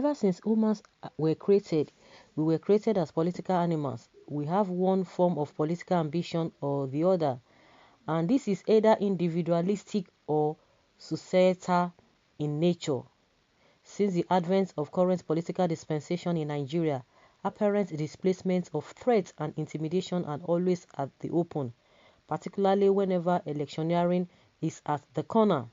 Ever since humans were created, we were created as political animals. We have one form of political ambition or the other, and this is either individualistic or societal in nature. Since the advent of current political dispensation in Nigeria, apparent displacement of threats and intimidation are always at the open, particularly whenever electioneering is at the corner.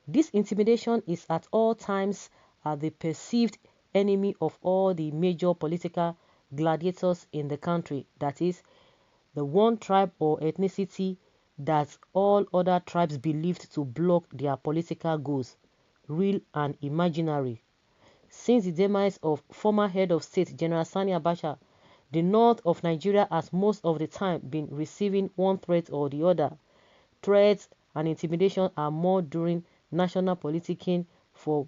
This intimidation is at all times the perceived enemy of all the major political gladiators in the country, that is, the one tribe or ethnicity that all other tribes believed to block their political goals, real and imaginary. Since the demise of former head of state General Sani Abacha, the north of Nigeria has most of the time been receiving one threat or the other. Threats and intimidation are more during national politicking for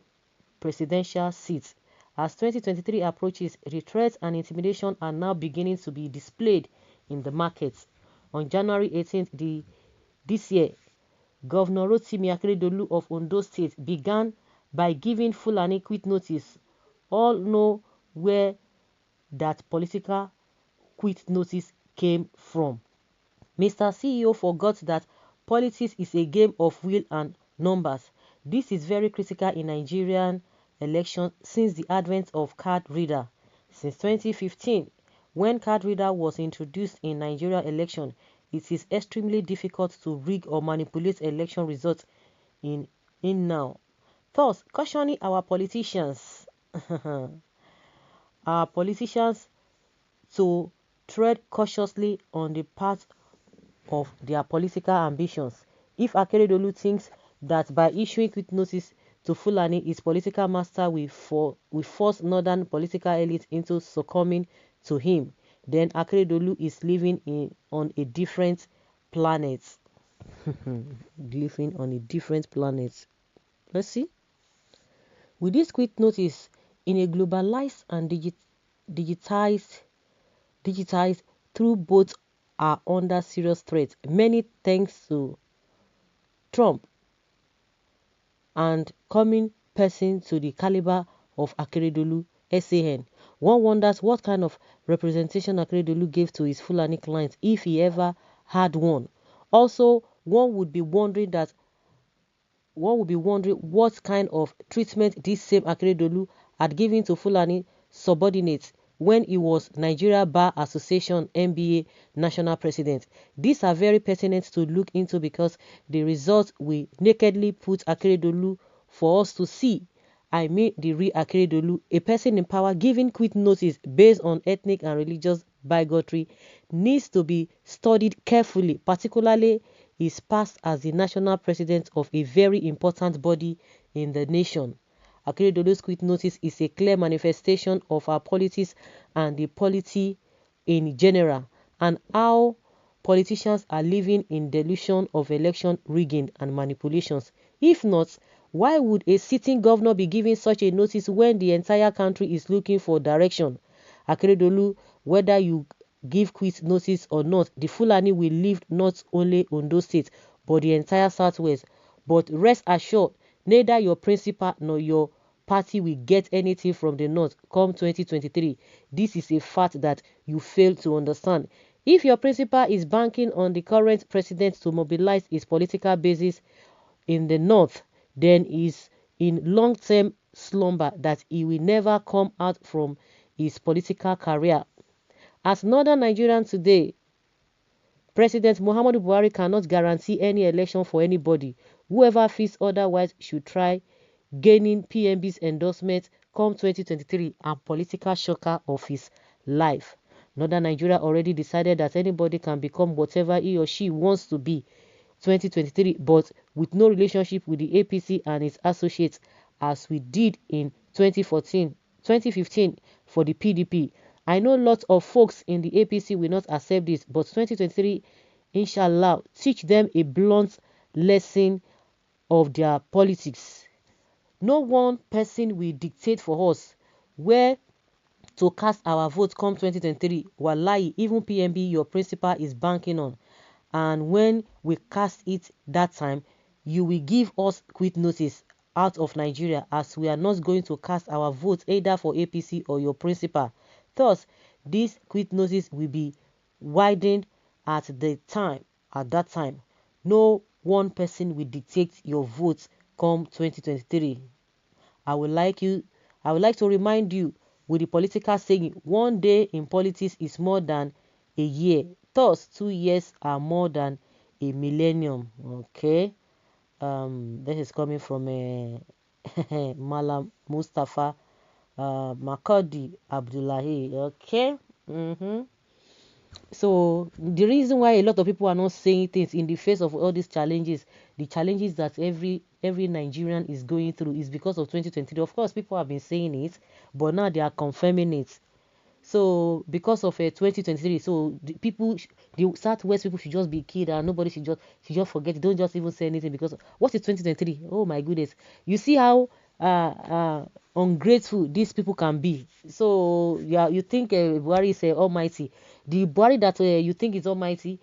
presidential seats. As 2023 approaches, the threats and intimidation are now beginning to be displayed in the markets. On January 18th this year, Governor Rotimi Akeredolu of Ondo State began by giving Fulani quit notice. All know where that political quit notice came from. Mr. CEO forgot that politics is a game of will and numbers. This is very critical in Nigerian elections since the advent of card reader. Since 2015, when card reader was introduced in Nigeria election, it is extremely difficult to rig or manipulate election results in now. Thus, cautioning our politicians, to tread cautiously on the path of their political ambitions. If Akeredolu thinks that by issuing quit notice to Fulani, his political master will force northern political elite into succumbing to him, then Akeredolu is living on a different planet. Living on a different planet. Let's see. With this quit notice, in a globalized and digitized through both are under serious threat, many thanks to Trump and coming person to the caliber of Akeredolu, SAN. One wonders what kind of representation Akeredolu gave to his Fulani clients if he ever had one. Also, one would be wondering what kind of treatment this same Akeredolu had given to Fulani subordinates when he was Nigeria Bar Association NBA national president. These are very pertinent to look into because the results we nakedly put Akeredolu for us to see. I mean the real Akeredolu, a person in power giving quit notice based on ethnic and religious bigotry, needs to be studied carefully, particularly his past as the national president of a very important body in the nation. Akeredolu's quit notice is a clear manifestation of our politics and the polity in general, and how politicians are living in delusion of election rigging and manipulations. If not, why would a sitting governor be giving such a notice when the entire country is looking for direction? Akeredolu, whether you give quit notice or not, the Fulani will leave not only Ondo State, but the entire Southwest. But rest assured, neither your principal nor your party will get anything from the North come 2023. This is a fact that you fail to understand. If your principal is banking on the current president to mobilize his political bases in the North, then is in long-term slumber that he will never come out from his political career. As Northern Nigerian today, President Muhammadu Buhari cannot guarantee any election for anybody. Whoever feels otherwise should try gaining PMB's endorsement come 2023 and political shocker of his life. Northern Nigeria already decided that anybody can become whatever he or she wants to be 2023, but with no relationship with the APC and its associates as we did in 2015 for the PDP. I know lots of folks in the APC will not accept this, but 2023, inshallah, teach them a blunt lesson of their politics. No one person will dictate for us where to cast our vote come 2023. Wallahi, even PMB, your principal is banking on. And when we cast it that time, you will give us quit notice. out of Nigeria, as we are not going to cast our votes either for APC or your principal. Thus, this quit notice will be widened at that time. No one person will dictate your votes come 2023. I would like to remind you with the political saying, one day in politics is more than a year. Thus, 2 years are more than a millennium. Okay. This is coming from Malam Mustafa Makodi Abdullahi. Okay. So the reason why a lot of people are not saying things in the face of all these challenges, the challenges that every Nigerian is going through, is because of 2023. Of course, people have been saying it, but now they are confirming it. So because of 2023, so the Southwest people should just be killed, and nobody should just forget. Don't just even say anything, because what is 2023? Oh my goodness! You see how ungrateful these people can be. So yeah, you think Buhari is almighty? The Buhari that you think is almighty,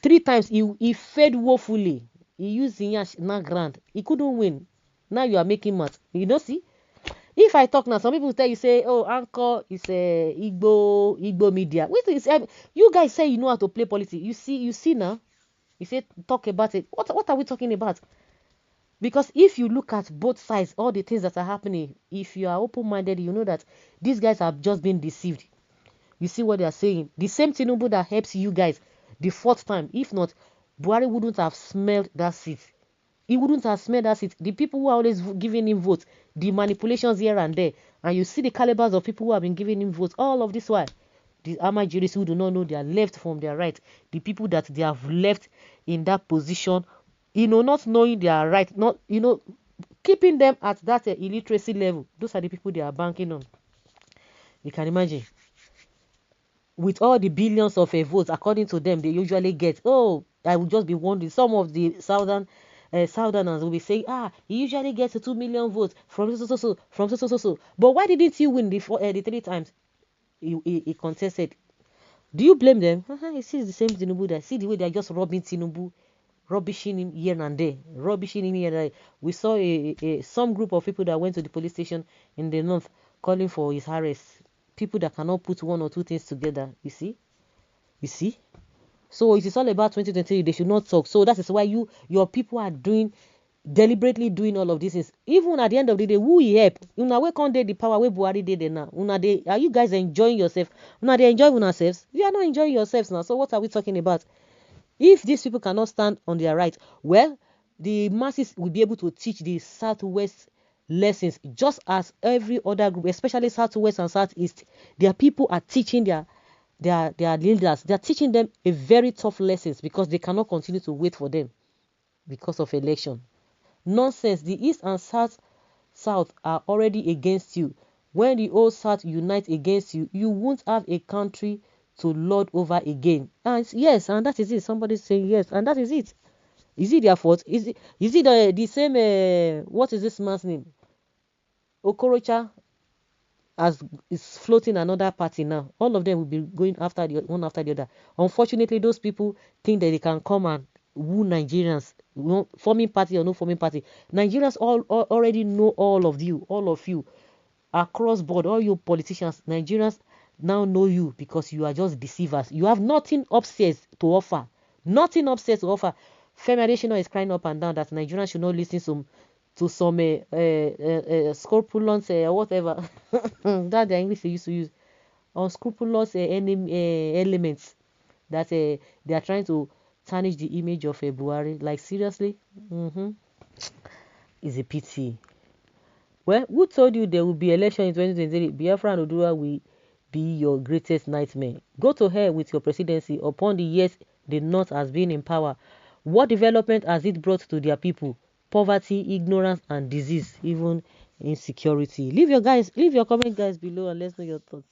3 times he failed woefully. He used Inyash na grand. He couldn't win. Now you are making math. You know, see. If I talk now, some people tell you, say, oh, Anchor is a Igbo media. Wait, you guys say you know how to play politics. You see now. You say talk about it. What are we talking about? Because if you look at both sides, all the things that are happening, if you are open-minded, you know that these guys have just been deceived. You see what they are saying. The same Tinubu that helps you guys the 4th time. If not, Buhari wouldn't have smelled that seat. He wouldn't have smelled that seat. The people who are always giving him votes, the manipulations here and there, and you see the calibers of people who have been giving him votes, all of this while, the Amajiris who do not know their left from their right, the people that they have left in that position, not knowing their right, not, keeping them at that illiteracy level. Those are the people they are banking on. You can imagine. With all the billions of votes, according to them, they usually get. Oh, I would just be wondering. Some of the Southerners will be saying, he usually gets 2 million votes from so. But why didn't he win the 3 times he contested? Do you blame them? You see the same Tinubu there. See the way they are just robbing Tinubu, rubbishing him here and there, We saw some group of people that went to the police station in the north calling for his arrest. People that cannot put one or two things together. You see. So it is all about 2023. They should not talk. So that is why your people are deliberately doing all of these things. Even at the end of the day, who will help? We can't the power where Buhari did now. Are you guys enjoying yourself? They enjoy yourselves. You are not enjoying yourselves now. So what are we talking about? If these people cannot stand on their right, well, the masses will be able to teach the Southwest lessons, just as every other group, especially Southwest and Southeast. Their people are teaching their leaders. They are teaching them a very tough lessons, because they cannot continue to wait for them because of election. Nonsense. The East and South are already against you. When the old South unite against you, you won't have a country to lord over again. And yes, and that is it. Somebody's saying yes, and that is it. Is it their fault? Is it the same? What is this man's name? Okorocha is floating another party now. All of them will be going after one after the other. Unfortunately, those people think that they can come and woo Nigerians, forming party or no forming party. Nigerians already know all of you across board. All you politicians, Nigerians now know you, because you are just deceivers. You have nothing upstairs to offer. Nothing upstairs to offer. Femi Adesina is crying up and down that Nigerians should not listen to some scrupulous whatever that the English they used to use, unscrupulous elements that they are trying to tarnish the image of Buhari. Like, seriously? It's a pity. Well, who told you there will be election in 2023? Biafra and Odua will be your greatest nightmare. Go to hell with your presidency upon the years the North has been in power. What development has it brought to their people? Poverty, ignorance, and disease, even insecurity. Leave your comment, guys, below, and let's know your thoughts.